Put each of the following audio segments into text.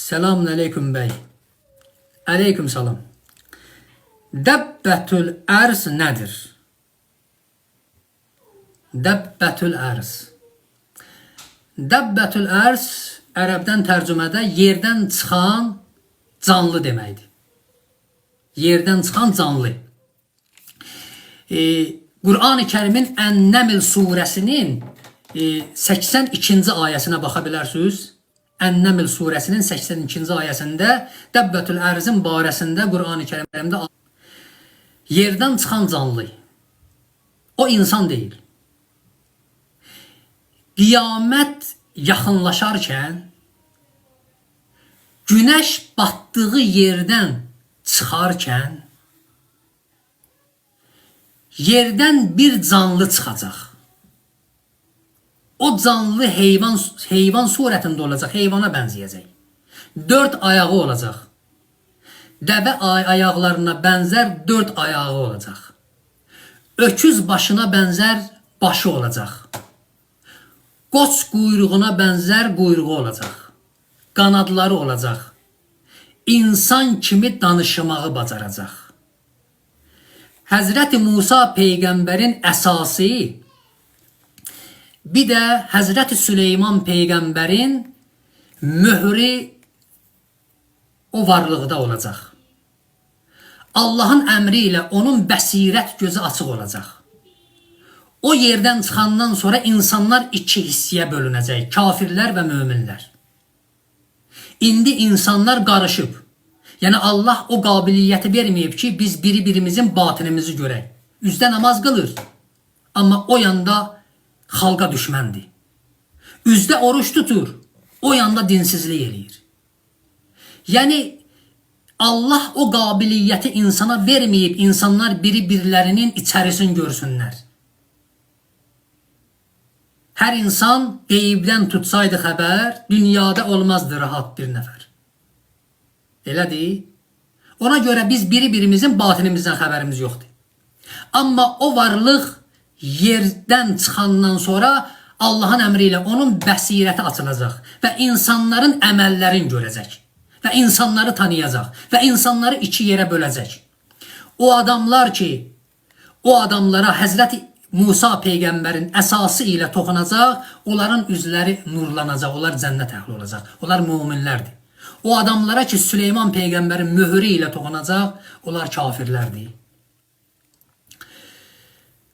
Selamun aleyküm bey. Aleyküm salam. Dəbbətül ərz nədir? Dəbbətül ərz. Dəbbətül ərz ərəbdən tərcümədə yerdən çıxan canlı deməkdir. Yerdən çıxan canlı. Qur'an-ı Kərimin Ən-Nəml surəsinin 82-ci ayəsinə baxa bilərsiniz. Ən-Nəml surəsinin 82-ci ayəsində Dəbbətül ərzin barəsində Qur'an-ı Kərimdə yerdən çıxan canlı. O insan deyil. Qiyamət yaxınlaşarkən günəş batdığı yerdən çıxarkən yerdən bir canlı çıxacaq. O canlı heyvan surətində olacaq, heyvana bənzəyəcək. 4 ayağı olacaq. Dəvə ayaqlarına bənzər 4 ayağı olacaq. Öküz başına bənzər başı olacaq. Qoç quyruğuna bənzər quyruğu olacaq. Qanadları olacaq. İnsan kimi danışmağı bacaracaq. Həzrəti Musa peyğəmbərin əsası, bir də Həzrəti Süleyman peyğəmbərin möhrü o varlıqda olacaq. Allahın əmri ilə onun bəsirət gözü açıq olacaq. O yerdən çıxandan sonra insanlar iki hissəyə bölünəcək. Kafirlər və möminlər. İndi insanlar qarışıb. Yəni Allah o qabiliyyəti verməyib ki, biz biri-birimizin batinimizi görək. Üzdə namaz qılır. Amma o yanda xalqa düşməndir. Üzdə oruç tutur. O yanda dinsizlik eləyir. Yəni Allah o qabiliyyəti insana verməyib, insanlar biri-birlərinin içərisini görsünlər. Hər insan qeybdən tutsaydı xəbər, dünyada olmazdı rahat bir nəfər. Elədir? Ona görə biz biri-birimizin batinimizdən xəbərimiz yoxdur. Amma o varlıq yerdən çıxandan sonra Allahın əmri ilə onun bəsirəti açılacaq və insanların əməllərini görəcək və insanları tanıyacaq və insanları iki yerə böləcək. O adamlar ki, o adamlara Həzrəti Musa peyğəmbərin əsası ilə toxunacaq, onların üzləri nurlanacaq, onlar cənnət əhli olacaq, onlar möminlərdir. O adamlara ki, Süleyman peyğəmbərin möhrü ilə toxunacaq, onlar kafirlərdir.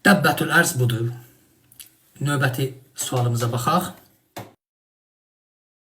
Dəbbətül ərz budur. Növbəti sualımıza baxaq.